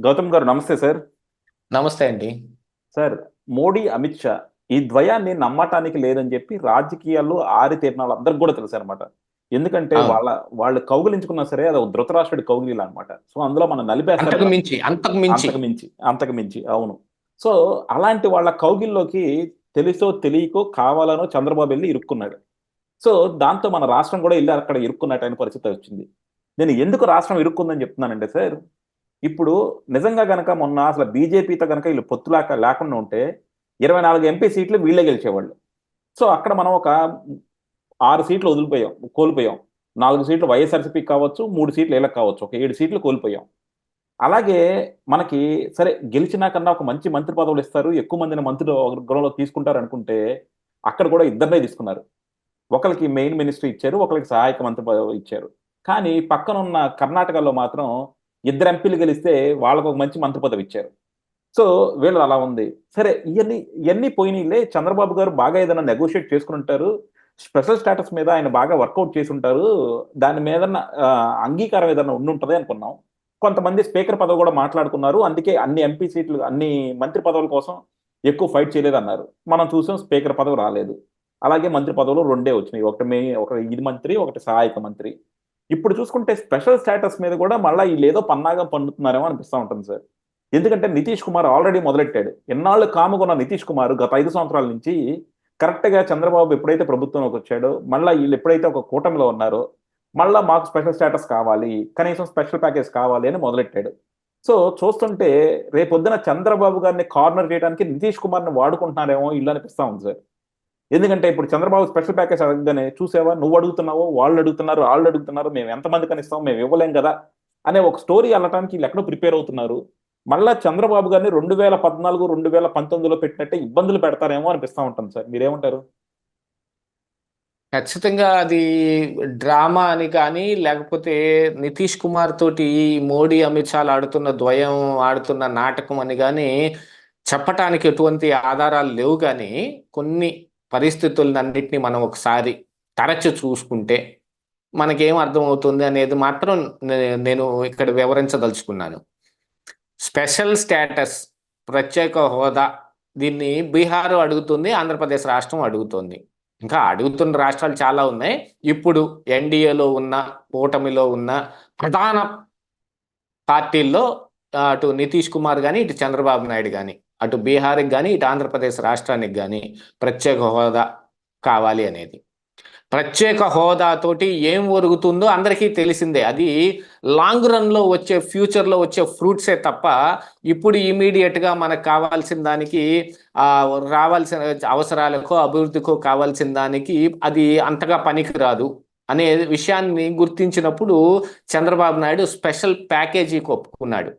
గౌతమ్ గారు నమస్తే సార్. నమస్తే అండి. సార్, మోడీ, అమిత్ షా ఈ ద్వయాన్ని నమ్మటానికి లేదని చెప్పి రాజకీయాల్లో ఆరితేరిన వాళ్ళందరికి కూడా తెలుసు అనమాట. ఎందుకంటే అవును. వాళ్ళు కౌగిలించుకున్నా సరే అది ఒక ధృతరాష్ట్రుడి కౌగిలిలు అనమాట. సో అందులో మనం నలిపేస్తారు అంతకు కదా. మించి, అంతకు మించి. అంతకు మించి, అంతకు మించి అవును. సో అలాంటి వాళ్ళ కౌగిల్లోకి తెలుసో తెలియకో కావాలనో చంద్రబాబు వెళ్ళి ఇరుక్కున్నాడు. సో దాంతో మన రాష్ట్రం కూడా వెళ్ళి అక్కడ ఇరుక్కున్నట్టయిన పరిస్థితి వచ్చింది. నేను ఎందుకు రాష్ట్రం ఇరుక్కుందని చెప్తున్నానంటే సార్, ఇప్పుడు నిజంగా గనక మొన్న అసలు బీజేపీతో గనక వీళ్ళు పొత్తులాక లేకుండా ఉంటే 24 ఎంపీ సీట్లు వీళ్ళే గెలిచేవాళ్ళు. సో అక్కడ మనం ఒక 6 సీట్లు వదిలిపోయాం, కోల్పోయాం. 4 సీట్లు వైఎస్ఆర్సీపీకి కావచ్చు, 3 సీట్లు వీళ్ళకి కావచ్చు. ఒక 7 సీట్లు కోల్పోయాం. అలాగే మనకి సరే గెలిచినా కన్నా ఒక మంచి మంత్రి పదవులు ఇస్తారు, ఎక్కువ మందిని మంత్రులు వర్గంలో తీసుకుంటారు అనుకుంటే అక్కడ కూడా ఇద్దరినే తీసుకున్నారు. ఒకళ్ళకి మెయిన్ మినిస్ట్రీ ఇచ్చారు, ఒకళ్ళకి సహాయక మంత్రి పదవి ఇచ్చారు. కానీ పక్కనున్న కర్ణాటకలో మాత్రం ఇద్దరు ఎంపీలు గెలిస్తే వాళ్ళకు ఒక మంచి మంత్రి పదవి ఇచ్చారు. సో వీళ్ళు అలా ఉంది. సరే ఇయన్నీ పోయినీలే. చంద్రబాబు గారు బాగా ఏదైనా నెగోషియేట్ చేసుకుని ఉంటారు. స్పెషల్ స్టేటస్ మీద ఆయన బాగా వర్కౌట్ చేసి ఉంటారు. దాని మీదన్న అంగీకారం ఏదైనా ఉండుంటది అనుకున్నాం. కొంతమంది స్పీకర్ పదవి కూడా మాట్లాడుకున్నారు. అందుకే అన్ని ఎంపీ సీట్లు, అన్ని మంత్రి పదవుల కోసం ఎక్కువ ఫైట్ చేయలేదన్నారు. మనం చూసాం స్పీకర్ పదవి రాలేదు. అలాగే మంత్రి పదవులు 2 వచ్చినాయి. ఒక ఇది మంత్రి, ఒకటి సహాయక మంత్రి. ఇప్పుడు చూసుకుంటే స్పెషల్ స్టేటస్ మీద కూడా మళ్ళా ఈళ్ళేదో పన్నాగం పన్నుతున్నారేమో అనిపిస్తా ఉంటుంది సార్. ఎందుకంటే నితీష్ కుమార్ ఆల్రెడీ మొదలెట్టాడు. ఎన్నాళ్ళు కాముకున్న నితీష్ కుమార్ గత 5 సంవత్సరాల నుంచి కరెక్ట్‌గా చంద్రబాబు ఎప్పుడైతే ప్రభుత్వంలోకి వచ్చాడో, మళ్ళా ఈళ్ళు ఎప్పుడైతే ఒక కూటమిలో ఉన్నారో, మళ్ళా మాకు స్పెషల్ స్టేటస్ కావాలి, కనీసం స్పెషల్ ప్యాకేజ్ కావాలి అని మొదలెట్టాడు. సో చూస్తుంటే రేపొద్దున చంద్రబాబు గారిని కార్నర్ చేయడానికి నితీష్ కుమార్‌ని వాడుకుంటున్నారేమో ఈళ్ళు అనిపిస్తా ఉంది సార్. ఎందుకంటే ఇప్పుడు చంద్రబాబు స్పెషల్ ప్యాకేజ్ అడగగానే చూసావా, నువ్వు అడుగుతున్నావు, వాళ్ళు అడుగుతున్నారు, ఆళ్ళు అడుగుతున్నారు, మేము ఎంతమందికని ఇస్తాం, మేము ఇవ్వలేం కదా అనే ఒక స్టోరీ అల్లటానికి వీళ్ళు ఎక్కడో ప్రిపేర్ అవుతున్నారు. మళ్ళా చంద్రబాబు గారిని 2014, 2019లో పెట్టినట్టే ఇబ్బందులు పెడతారేమో అనిపిస్తా ఉంటుంది సార్. మీరేమంటారు? ఖచ్చితంగా అది డ్రామా అని కానీ, లేకపోతే నితీష్ కుమార్ తోటి మోడీ, అమిత్ షాలు ఆడుతున్న ద్వయం, ఆడుతున్న నాటకం అని కానీ చెప్పటానికి ఎటువంటి ఆధారాలు లేవు. కానీ కొన్ని పరిస్థితులన్నింటినీ మనం ఒకసారి తరచు చూసుకుంటే మనకేం అర్థమవుతుంది అనేది మాత్రం నేను ఇక్కడ వివరించదలుచుకున్నాను. స్పెషల్ స్టేటస్, ప్రత్యేక హోదా, దీన్ని బీహార్ అడుగుతుంది, ఆంధ్రప్రదేశ్ రాష్ట్రం అడుగుతుంది. ఇంకా అడుగుతున్న రాష్ట్రాలు చాలా ఉన్నాయి. ఇప్పుడు ఎన్డీఏలో ఉన్న, కూటమిలో ఉన్న ప్రధాన పార్టీల్లో అటు నితీష్ కుమార్ కానీ, ఇటు చంద్రబాబు నాయుడు కానీ, అటు బీహార్కి కానీ, ఇటు ఆంధ్రప్రదేశ్ రాష్ట్రానికి కానీ ప్రత్యేక హోదా కావాలి అనేది. ప్రత్యేక హోదాతోటి ఏం ఒరుగుతుందో అందరికీ తెలిసిందే. అది లాంగ్ రన్లో వచ్చే, ఫ్యూచర్లో వచ్చే ఫ్రూట్సే తప్ప ఇప్పుడు ఇమీడియట్గా మనకు కావాల్సిన దానికి, రావాల్సిన అవసరాలకో అభివృద్ధికో కావాల్సిన దానికి అది అంతగా పనికిరాదు అనే విషయాన్ని గుర్తించినప్పుడు చంద్రబాబు నాయుడు స్పెషల్ ప్యాకేజీకి ఒప్పుకున్నాడు.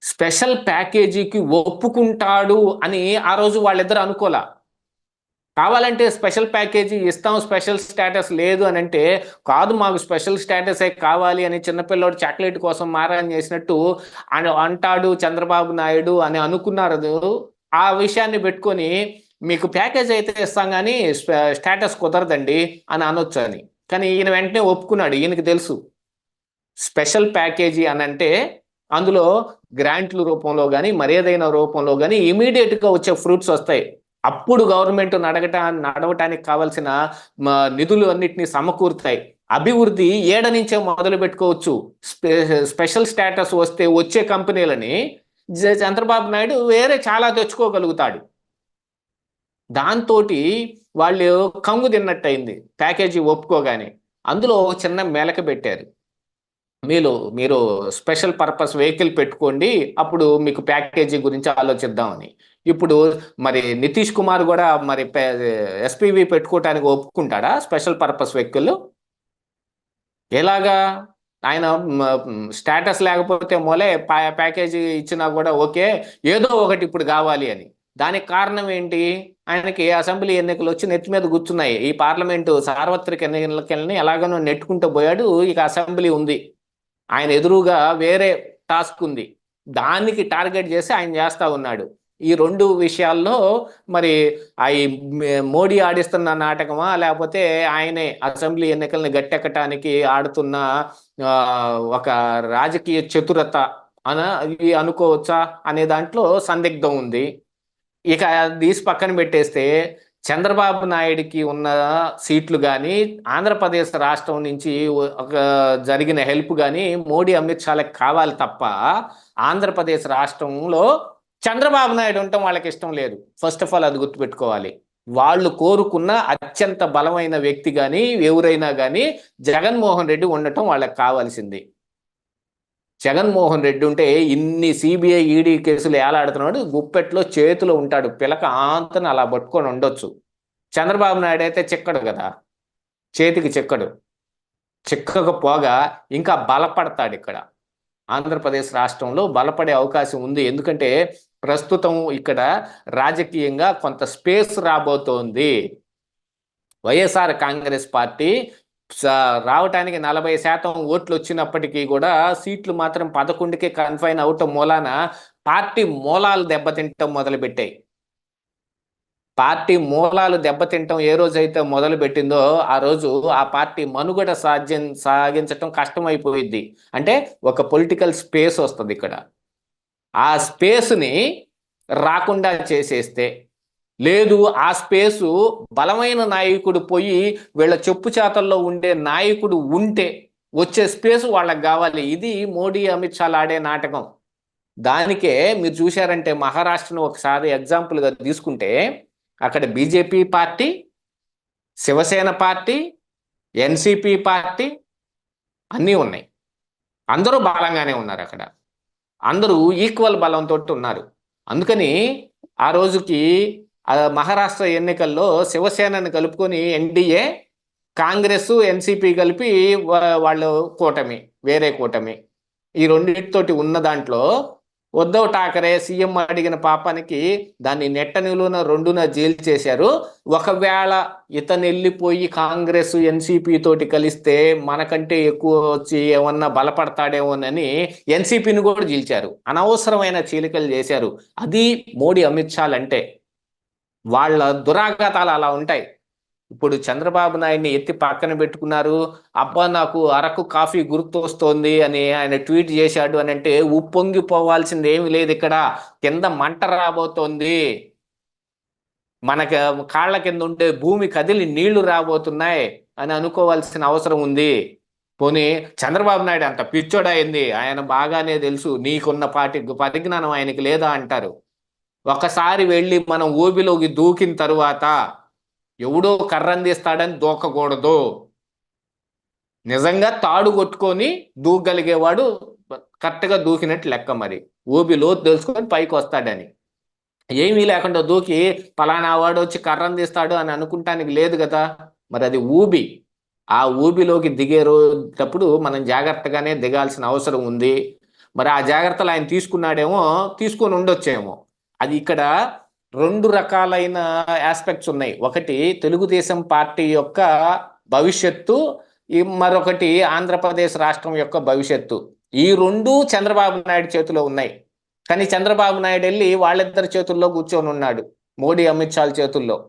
స్పెషల్ ప్యాకేజీకి ఒప్పుకుంటాడు అని ఆ రోజు వాళ్ళిద్దరు అనుకోలే. కావాలంటే స్పెషల్ ప్యాకేజీ ఇస్తాం, స్పెషల్ స్టేటస్ లేదు అని అంటే, కాదు మాకు స్పెషల్ స్టేటసే కావాలి అని చిన్నపిల్లోడు చాక్లెట్ కోసం మారాన్ చేసినట్టు అంటాడు చంద్రబాబు నాయుడు అని అనుకున్నారు. ఆ విషయాన్ని పెట్టుకొని మీకు ప్యాకేజ్ అయితే ఇస్తాం కానీ స్టేటస్ కుదరదండి అని అనొచ్చు అని. కానీ ఈయన వెంటనే ఒప్పుకున్నాడు. ఈయనకి తెలుసు స్పెషల్ ప్యాకేజీ అని అంటే అందులో గ్రాంట్ల రూపంలో కానీ, మరేదైనా రూపంలో కానీ ఇమీడియట్గా వచ్చే ఫ్రూట్స్ వస్తాయి. అప్పుడు గవర్నమెంట్ నడవటానికి కావాల్సిన నిధులు అన్నిటినీ సమకూరుతాయి. అభివృద్ధి ఏడ నుంచే మొదలు పెట్టుకోవచ్చు. స్పెషల్ స్టేటస్ వస్తే వచ్చే కంపెనీలని చంద్రబాబు నాయుడు వేరే చాలా తెచ్చుకోగలుగుతాడు. దాంతో వాళ్ళు కంగు తిన్నట్టయింది ప్యాకేజీ ఒప్పుకోగానే. అందులో చిన్న మెలక పెట్టారు. మీరు స్పెషల్ పర్పస్ వెహికల్ పెట్టుకోండి, అప్పుడు మీకు ప్యాకేజీ గురించి ఆలోచిద్దామని. ఇప్పుడు మరి నితీష్ కుమార్ కూడా మరి ఎస్పీవి పెట్టుకోవటానికి ఒప్పుకుంటాడా స్పెషల్ పర్పస్ వెహికల్? ఎలాగా? ఆయన స్టేటస్ లేకపోతే మొలే ప్యాకేజీ ఇచ్చినా కూడా ఓకే, ఏదో ఒకటి ఇప్పుడు కావాలి అని. దానికి కారణం ఏంటి? ఆయనకి అసెంబ్లీ ఎన్నికలు వచ్చి నెత్తి మీద కూర్చున్నాయి. ఈ పార్లమెంటు సార్వత్రిక ఎన్నికలని ఎలాగనో నెట్టుకుంటూ పోయాడు. ఇక అసెంబ్లీ ఉంది, ఆయన ఎదురుగా వేరే టాస్క్ ఉంది, దానికి టార్గెట్ చేసి ఆయన చేస్తూ ఉన్నాడు. ఈ 2 విషయాల్లో మరి మోడీ ఆడిస్తున్న నాటకమా, లేకపోతే ఆయనే అసెంబ్లీ ఎన్నికల్ని గట్టెక్కటానికి ఆడుతున్న ఒక రాజకీయ చతురత ఇది అనుకోవచ్చా అనే దాంట్లో సందిగ్ధం ఉంది. ఇక తీసి పక్కన పెట్టేస్తే చంద్రబాబు నాయుడికి ఉన్న సీట్లు కానీ ఆంధ్రప్రదేశ్ రాష్ట్రం నుంచి ఒక జరిగిన హెల్ప్ కానీ మోడీ అమిత్ షాలకు కావాలి తప్ప ఆంధ్రప్రదేశ్ రాష్ట్రంలో చంద్రబాబు నాయుడు ఉండటం వాళ్ళకి ఇష్టం లేదు. ఫస్ట్ ఆఫ్ ఆల్ అది గుర్తుపెట్టుకోవాలి. వాళ్ళు కోరుకున్న అత్యంత బలమైన వ్యక్తి కానీ ఎవరైనా కానీ జగన్మోహన్ రెడ్డి ఉండటం వాళ్ళకి కావాల్సింది. జగన్మోహన్ రెడ్డి ఉంటే ఇన్ని సిబిఐ ఈడీ కేసులు ఏలాడుతున్నాడు, గుప్పెట్లో చేతిలో ఉంటాడు, పిలక ఆంతను అలా పట్టుకొని ఉండొచ్చు. చంద్రబాబు నాయుడు అయితే చిక్కడు కదా, చేతికి చిక్కడు. చిక్కకపోగా ఇంకా బలపడతాడు. ఇక్కడ ఆంధ్రప్రదేశ్ రాష్ట్రంలో బలపడే అవకాశం ఉంది. ఎందుకంటే ప్రస్తుతం ఇక్కడ రాజకీయంగా కొంత స్పేస్ రాబోతోంది. వైఎస్ఆర్ కాంగ్రెస్ పార్టీ రావటానికి 40% ఓట్లు వచ్చినప్పటికీ కూడా సీట్లు మాత్రం 11కే కన్ఫైన్ అవటం మూలాన పార్టీ మూలాలు దెబ్బతింటం మొదలుపెట్టాయి. పార్టీ మూలాలు దెబ్బతింటం ఏ రోజైతే మొదలు పెట్టిందో ఆ రోజు ఆ పార్టీ మనుగడ సాగించటం కష్టమైపోయింది. అంటే ఒక పొలిటికల్ స్పేస్ వస్తుంది ఇక్కడ. ఆ స్పేస్ని రాకుండా చేసేస్తే, లేదు ఆ స్పేసు బలమైన నాయకుడు పోయి వీళ్ళ చెప్పు చేతల్లో ఉండే నాయకుడు ఉంటే వచ్చే స్పేస్ వాళ్ళకి కావాలి. ఇది మోడీ అమిత్ షాలు ఆడే నాటకం. దానికే మీరు చూశారంటే మహారాష్ట్రను ఒకసారి ఎగ్జాంపుల్గా తీసుకుంటే అక్కడ BJP party, Shiv Sena party, NCP party అన్నీ ఉన్నాయి. అందరూ బలంగానే ఉన్నారు. అక్కడ అందరూ ఈక్వల్ బలంతో ఉన్నారు. అందుకని ఆ రోజుకి మహారాష్ట్ర ఎన్నికల్లో శివసేనని కలుపుకొని ఎన్డీఏ, కాంగ్రెస్, ఎన్సిపి కలిపి వాళ్ళు కూటమి, వేరే కూటమి. ఈ రెండింటితోటి ఉన్న దాంట్లో ఉద్ధవ్ ఠాకరే సీఎం అడిగిన పాపానికి దాన్ని నెట్ట నిలువున 2న జైలు చేశారు. ఒకవేళ ఇతను వెళ్ళిపోయి కాంగ్రెస్, ఎన్సిపి తోటి కలిస్తే మనకంటే ఎక్కువ వచ్చి ఏమన్నా బలపడతాడేమోనని ఎన్సిపిని కూడా చీల్చారు. అనవసరమైన చీలికలు చేశారు. అది మోడీ అమిత్ షాలు అంటే. వాళ్ళ దురాఘాతాలు అలా ఉంటాయి. ఇప్పుడు చంద్రబాబు నాయుడిని ఎత్తి పక్కన పెట్టుకున్నారు. అబ్బా నాకు అరకు కాఫీ గుర్తొస్తోంది అని ఆయన ట్వీట్ చేశాడు అని అంటే ఉప్పొంగిపోవాల్సింది ఏమి లేదు. ఇక్కడ కింద మంట రాబోతోంది. మనకి కాళ్ళ కింద ఉంటే భూమి కదిలి నీళ్లు రాబోతున్నాయి అని అనుకోవాల్సిన అవసరం ఉంది. పోనీ చంద్రబాబు నాయుడు అంత పిచ్చోడైంది, ఆయన బాగానే తెలుసు, నీకున్న పరిజ్ఞానం ఆయనకి లేదా అంటారు. ఒకసారి వెళ్ళి మనం ఊబిలోకి దూకిన తరువాత ఎవడో కర్రందిస్తాడని దూకకూడదు. నిజంగా తాడు కొట్టుకొని దూకగలిగేవాడు కరెక్ట్గా దూకినట్టు లెక్క. మరి ఊబిలో తెలుసుకొని పైకి వస్తాడని ఏమీ లేకుండా దూకి పలానా వాడు వచ్చి కర్రందిస్తాడు అని అనుకుంటానికి లేదు కదా. మరి అది ఊబి. ఆ ఊబిలోకి దిగేటప్పుడు మనం జాగ్రత్తగానే దిగాల్సిన అవసరం ఉంది. మరి ఆ జాగ్రత్తలు ఆయన తీసుకున్నాడేమో, తీసుకొని ఉండొచ్చేమో. అది ఇక్కడ 2 రకాలైన ఆస్పెక్ట్స్ ఉన్నాయి. ఒకటి తెలుగుదేశం పార్టీ యొక్క భవిష్యత్తు, మరొకటి ఆంధ్రప్రదేశ్ రాష్ట్రం యొక్క భవిష్యత్తు. ఈ 2 చంద్రబాబు నాయుడు చేతిలో ఉన్నాయి. కానీ చంద్రబాబు నాయుడు వెళ్ళి వాళ్ళిద్దరి చేతుల్లో కూర్చొని ఉన్నాడు, మోడీ అమిత్ షాల చేతుల్లో.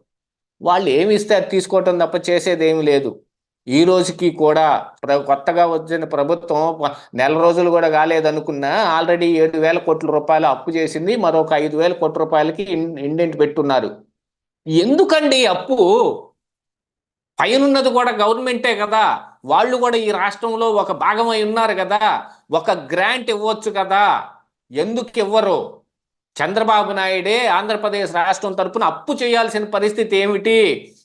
వాళ్ళు ఏమి ఇస్తే అది తీసుకోవటం తప్ప చేసేది ఏమి లేదు. ఈ రోజుకి కూడా కొత్తగా వచ్చిన ప్రభుత్వం నెల రోజులు కూడా కాలేదనుకున్నా ఆల్రెడీ 7,000 కోట్ల రూపాయలు అప్పు చేసింది. మరొక 5,000 కోట్ల రూపాయలకి ఇండెంట్ పెట్టున్నారు. ఎందుకండి అప్పు? పైనున్నది కూడా గవర్నమెంటే కదా, వాళ్ళు కూడా ఈ రాష్ట్రంలో ఒక భాగమై ఉన్నారు కదా, ఒక గ్రాంట్ ఇవ్వచ్చు కదా, ఎందుకు ఇవ్వరు? చంద్రబాబు నాయుడే ఆంధ్రప్రదేశ్ రాష్ట్రం తరపున అప్పు చేయాల్సిన పరిస్థితి ఏమిటి?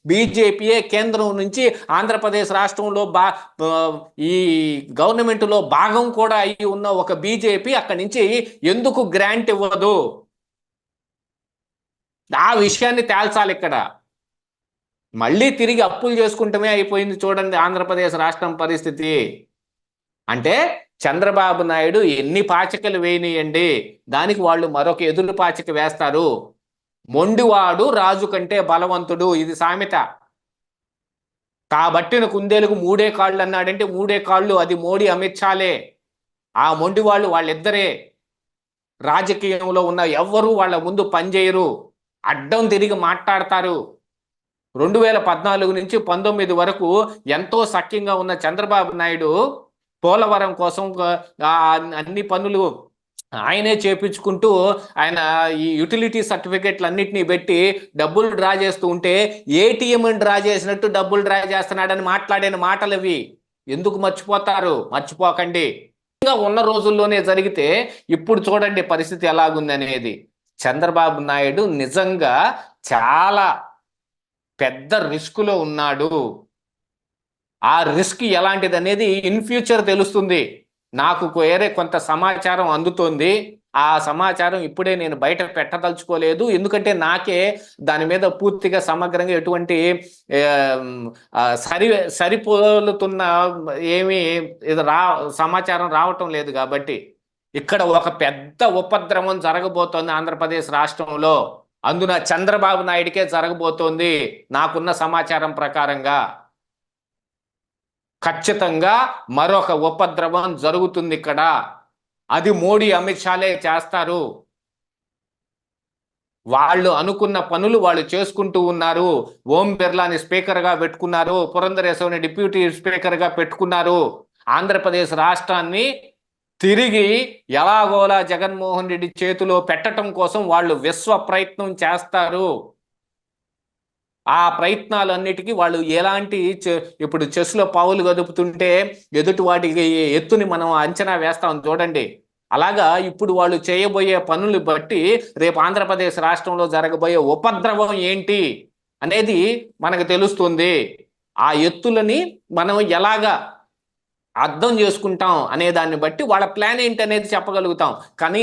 బీజేపీయే కేంద్రం నుంచి ఆంధ్రప్రదేశ్ రాష్ట్రంలో ఈ గవర్నమెంట్లో భాగం కూడా అయి ఉన్న ఒక బీజేపీ అక్కడి నుంచి ఎందుకు గ్రాంట్ ఇవ్వదు? ఆ విషయాన్ని తేల్చాలి ఇక్కడ. మళ్ళీ తిరిగి అప్పులు చేసుకుంటమే అయిపోయింది చూడండి ఆంధ్రప్రదేశ్ రాష్ట్రం పరిస్థితి. అంటే చంద్రబాబు నాయుడు ఎన్ని పాచికలు వేయనియండి, దానికి వాళ్ళు మరొక ఎదురు పాచిక వేస్తారు. మొండివాడు రాజు కంటే బలవంతుడు, ఇది సామెత. కాబట్టిన కుందేలుకు 3 కాళ్ళు అన్నాడంటే 3 కాళ్ళు అది మోడీ అమిత్ షాలే. ఆ మొండివాళ్ళు వాళ్ళిద్దరే. రాజకీయంలో ఉన్న ఎవ్వరూ వాళ్ళ ముందు పనిచేయరు, అడ్డం తిరిగి మాట్లాడతారు. 2014 నుంచి 19 వరకు ఎంతో సఖ్యంగా ఉన్న చంద్రబాబు నాయుడు పోలవరం కోసం అన్ని పనులు ఆయనే చేపించుకుంటూ ఆయన ఈ యూటిలిటీ సర్టిఫికెట్లు అన్నిటినీ పెట్టి డబ్బులు డ్రా చేస్తూ ఉంటే ఏటీఎం డ్రా చేసినట్టు డబ్బులు డ్రా చేస్తున్నాడని మాట్లాడిన మాటలు ఇవి. ఎందుకు మర్చిపోతారు? మర్చిపోకండి. ఇంకా ఉన్న రోజుల్లోనే జరిగితే ఇప్పుడు చూడండి పరిస్థితి ఎలాగుంది అనేది. చంద్రబాబు నాయుడు నిజంగా చాలా పెద్ద రిస్కులో ఉన్నాడు. ఆ రిస్క్ ఎలాంటిది అనేది ఇన్ ఫ్యూచర్ తెలుస్తుంది. నాకు వేరే కొంత సమాచారం అందుతోంది. ఆ సమాచారం ఇప్పుడే నేను బయట పెట్టదలుచుకోలేదు, ఎందుకంటే నాకే దాని మీద పూర్తిగా సమగ్రంగా ఎటువంటి సరిపోలుతున్న ఏమీ సమాచారం రావటం లేదు. కాబట్టి ఇక్కడ ఒక పెద్ద ఉపద్రవం జరగబోతోంది ఆంధ్రప్రదేశ్ రాష్ట్రంలో. అందున చంద్రబాబు నాయుడికే జరగబోతోంది నాకున్న సమాచారం ప్రకారంగా. ఖచ్చితంగా మరొక ఉపద్రవం జరుగుతుంది ఇక్కడ. అది మోడీ అమిత్ షాలే చేస్తారు. వాళ్ళు అనుకున్న పనులు వాళ్ళు చేసుకుంటూ ఉన్నారు. ఓం బిర్లాని స్పీకర్గా పెట్టుకున్నారు, పురంధరేశ్వరిని డిప్యూటీ స్పీకర్గా పెట్టుకున్నారు. ఆంధ్రప్రదేశ్ రాష్ట్రాన్ని తిరిగి ఎలాగోలా జగన్మోహన్ రెడ్డి చేతిలో పెట్టడం కోసం వాళ్ళు విశ్వ ప్రయత్నం చేస్తారు. ఆ ప్రయత్నాలన్నిటికీ వాళ్ళు ఎలాంటి ఇప్పుడు చెస్లో పావులు కదుపుతుంటే ఎదుటి వాటికి ఎత్తుని మనం అంచనా వేస్తాం చూడండి. అలాగా ఇప్పుడు వాళ్ళు చేయబోయే పనులు బట్టి రేపు ఆంధ్రప్రదేశ్ రాష్ట్రంలో జరగబోయే ఉపద్రవం ఏంటి అనేది మనకు తెలుస్తుంది. ఆ ఎత్తులని మనం ఎలాగా అర్థం చేసుకుంటాం అనే దాన్ని బట్టి వాళ్ళ ప్లాన్ ఏంటి అనేది చెప్పగలుగుతాం. కానీ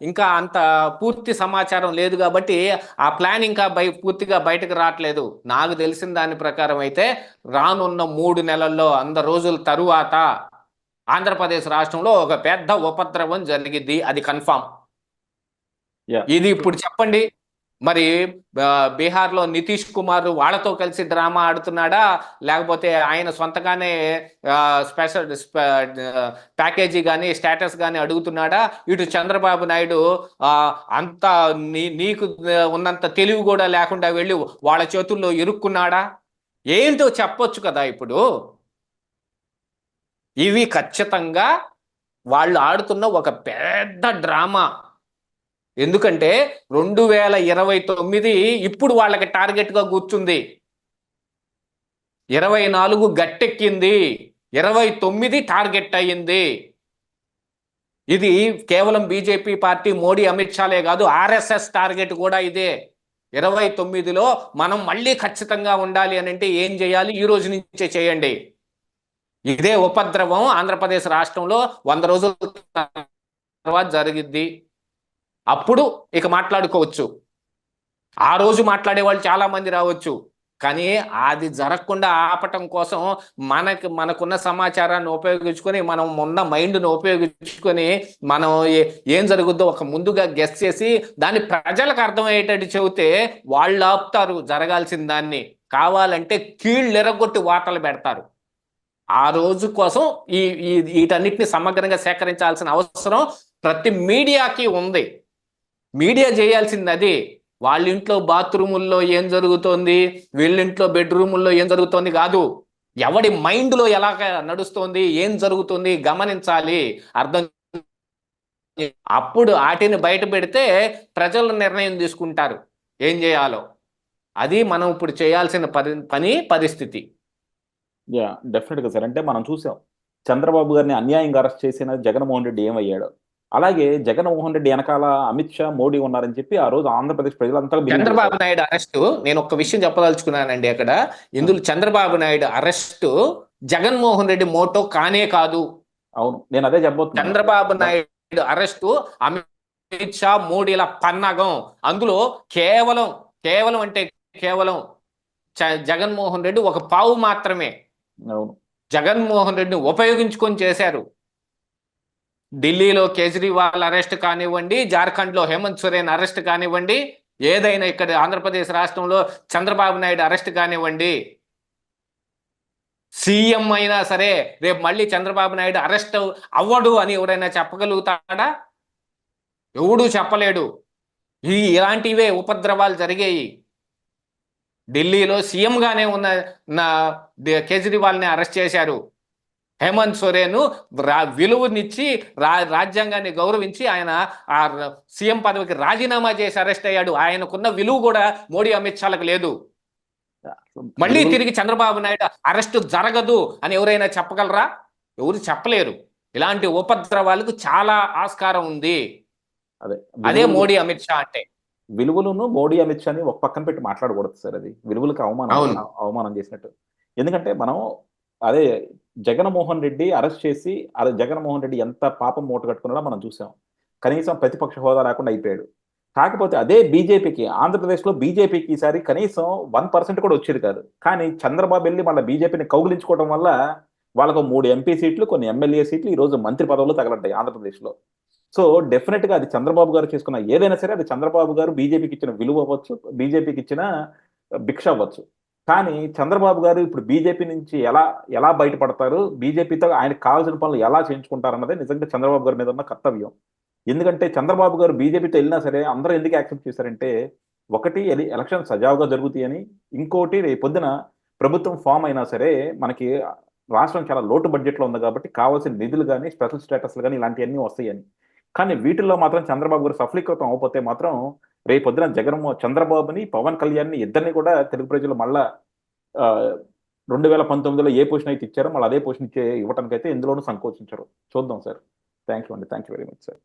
ఇంకా అంత పూర్తి సమాచారం లేదు కాబట్టి ఆ ప్లాన్ ఇంకా పూర్తిగా బయటకు రావట్లేదు. నాకు తెలిసిన దాని ప్రకారం అయితే రానున్న 3 నెలల్లో 100 రోజుల తరువాత ఆంధ్రప్రదేశ్ రాష్ట్రంలో ఒక పెద్ద ఉపద్రవం జరిగిద్ది, అది కన్ఫామ్. ఇది ఇప్పుడు చెప్పండి, మరి బీహార్లో నితీష్ కుమార్ వాళ్ళతో కలిసి డ్రామా ఆడుతున్నాడా, లేకపోతే ఆయన సొంతగానే స్పెషల్ ప్యాకేజీ కానీ స్టేటస్ కానీ అడుగుతున్నాడా? ఇటు చంద్రబాబు నాయుడు అంత నీకు ఉన్నంత తెలివి కూడా లేకుండా వెళ్ళి వాళ్ళ చేతుల్లో ఇరుక్కున్నాడా? ఏంటో చెప్పొచ్చు కదా. ఇప్పుడు ఇవి ఖచ్చితంగా వాళ్ళు ఆడుతున్న ఒక పెద్ద డ్రామా. ఎందుకంటే 2029 ఇప్పుడు వాళ్ళకి టార్గెట్గా కూర్చుంది. 24 గట్టెక్కింది, 29 టార్గెట్ అయ్యింది. ఇది కేవలం బీజేపీ పార్టీ మోడీ అమిత్ షాలే కాదు, ఆర్ఎస్ఎస్ టార్గెట్ కూడా ఇదే. 29లో మనం మళ్ళీ ఖచ్చితంగా ఉండాలి అని అంటే ఏం చేయాలి? ఈ రోజు నుంచే చేయండి. ఇదే ఉపద్రవం ఆంధ్రప్రదేశ్ రాష్ట్రంలో 100 రోజుల తర్వాత జరిగిద్ది. అప్పుడు ఇక మాట్లాడుకోవచ్చు. ఆ రోజు మాట్లాడే వాళ్ళు చాలా మంది రావచ్చు, కానీ అది జరగకుండా ఆపటం కోసం మనకున్న సమాచారాన్ని ఉపయోగించుకొని, మనం ఉన్న మైండ్ను ఉపయోగించుకొని మనం ఏం జరుగుద్దో ఒక ముందుగా గెస్ చేసి దాన్ని ప్రజలకు అర్థమయ్యేటట్టు చెబితే వాళ్ళు ఆపుతారు జరగాల్సిన దాన్ని. కావాలంటే కీళ్ళు ఎరగొట్టి వార్తలు పెడతారు. ఆ రోజు కోసం వీటన్నిటిని సమగ్రంగా సేకరించాల్సిన అవసరం ప్రతి మీడియాకి ఉంది. మీడియా చేయాల్సింది అది. వాళ్ళ ఇంట్లో బాత్రూముల్లో ఏం జరుగుతోంది, వీళ్ళింట్లో బెడ్రూముల్లో ఏం జరుగుతోంది కాదు. ఎవడి మైండ్లో ఎలా నడుస్తోంది, ఏం జరుగుతుంది గమనించాలి, అర్థం. అప్పుడు వాటిని బయట పెడితే ప్రజలు నిర్ణయం తీసుకుంటారు ఏం చేయాలో. అది మనం ఇప్పుడు చేయాల్సిన పరిస్థితి. డెఫినెట్గా సార్. అంటే మనం చూసాం చంద్రబాబు గారిని అన్యాయంగా అరెస్ట్ చేసిన జగన్మోహన్ రెడ్డి ఏమయ్యాడు. అలాగే జగన్మోహన్ రెడ్డి వెనకాల అమిత్ షా, మోడీ ఉన్నారని చెప్పి ఆ రోజు ఆంధ్రప్రదేశ్ ప్రజలంతా చంద్రబాబు నాయుడు అరెస్టు, నేను ఒక విషయం చెప్పదలుచుకున్నానండి అక్కడ. ఇందులో చంద్రబాబు నాయుడు అరెస్టు జగన్మోహన్ రెడ్డి మోటో కానే కాదు. అవును, నేను అదే చెప్పబోతున్నా. చంద్రబాబు నాయుడు అరెస్టు అమిత్ షా, మోడీల పన్నాగం. అందులో కేవలం అంటే కేవలం జగన్మోహన్ రెడ్డి ఒక పావు మాత్రమే. అవును, జగన్మోహన్ రెడ్డిని ఉపయోగించుకొని చేశారు. ఢిల్లీలో కేజ్రీవాల్ అరెస్ట్ కానివ్వండి, జార్ఖండ్లో హేమంత్ సోరెన్ అరెస్ట్ కానివ్వండి, ఏదైనా ఇక్కడ ఆంధ్రప్రదేశ్ రాష్ట్రంలో చంద్రబాబు నాయుడు అరెస్ట్ కానివ్వండి, సీఎం అయినా సరే రేపు మళ్ళీ చంద్రబాబు నాయుడు అరెస్ట్ అవ్వడు అని ఎవరైనా చెప్పగలుగుతాడా? ఎవడూ చెప్పలేడు. ఇలాంటివే ఉపద్రవాలు జరిగాయి. ఢిల్లీలో సీఎంగానే ఉన్న కేజ్రీవాల్ని అరెస్ట్ చేశారు. హేమంత్ సోరెన్ విలువనిచ్చి రాజ్యాంగాన్ని గౌరవించి ఆయన ఆ సీఎం పదవికి రాజీనామా చేసి అరెస్ట్ అయ్యాడు. ఆయనకున్న విలువ కూడా మోడీ అమిత్ షాలకు లేదు. మళ్ళీ విలువలు తిరిగి చంద్రబాబు నాయుడు అరెస్టు జరగదు అని ఎవరైనా చెప్పగలరా? ఎవరు చెప్పలేరు. ఇలాంటి ఉపద్రవాలకు చాలా ఆస్కారం ఉంది. అదే అదే విలువలు మోడీ అమిత్ షా అంటే. విలువలను మోడీ అమిత్ షాని ఒక పక్కన పెట్టి మాట్లాడకూడదు సార్. అది విలువలకు అవును. అవమానం చేసినట్టు. ఎందుకంటే మనం అదే జగన్మోహన్ రెడ్డి అరెస్ట్ చేసి అదే జగన్మోహన్ రెడ్డి ఎంత పాపం మూట కట్టుకున్నాడో మనం చూసాం. కనీసం ప్రతిపక్ష హోదా లేకుండా అయిపోయాడు. కాకపోతే అదే బీజేపీకి ఆంధ్రప్రదేశ్లో బీజేపీకి ఈసారి కనీసం 1% కూడా వచ్చేది కాదు. కానీ చంద్రబాబు వెళ్ళి మళ్ళీ బీజేపీని కౌగిలించుకోవడం వల్ల వాళ్ళకు 3 ఎంపీ సీట్లు, కొన్ని ఎమ్మెల్యే సీట్లు ఈ రోజు మంత్రి పదవులు తగలడ్డాయి ఆంధ్రప్రదేశ్లో. సో డెఫినెట్ గా అది చంద్రబాబు గారు చేసుకున్న ఏదైనా సరే అది చంద్రబాబు గారు బీజేపీకి ఇచ్చిన విలువ అవ్వచ్చు, బీజేపీకి ఇచ్చిన భిక్ష అవ్వచ్చు. కానీ చంద్రబాబు గారు ఇప్పుడు బీజేపీ నుంచి ఎలా ఎలా బయటపడతారు, బీజేపీతో ఆయనకు కావాల్సిన పనులు ఎలా చేయించుకుంటారు అన్నదే నిజంగా చంద్రబాబు గారి మీద ఉన్న కర్తవ్యం. ఎందుకంటే చంద్రబాబు గారు బీజేపీతో వెళ్ళినా సరే అందరూ ఎందుకు యాక్సెప్ట్ చేశారంటే, ఒకటి ఎలక్షన్ సజావుగా జరుగుతాయని, ఇంకోటి రేపొద్దున ప్రభుత్వం ఫామ్ అయినా సరే మనకి రాష్ట్రం చాలా లోటు బడ్జెట్లో ఉంది కాబట్టి కావాల్సిన నిధులు కానీ, స్పెషల్ స్టేటస్లు కానీ ఇలాంటివన్నీ వస్తాయని. కానీ వీటిల్లో మాత్రం చంద్రబాబు గారు సఫలీకృతం అవకపోతే మాత్రం రేపొద్దున చంద్రబాబుని, పవన్ కళ్యాణ్ని ఇద్దరిని కూడా తెలుగు ప్రజలు మళ్ళా 2019లో ఏ పొజిషన్ అయితే ఇచ్చారో మళ్ళీ అదే పొజిషన్ ఇవ్వటానికి అయితే ఎందులోనూ సంకోచించరు. చూద్దాం సార్. థ్యాంక్ యూ అండి. Thank you very much sir.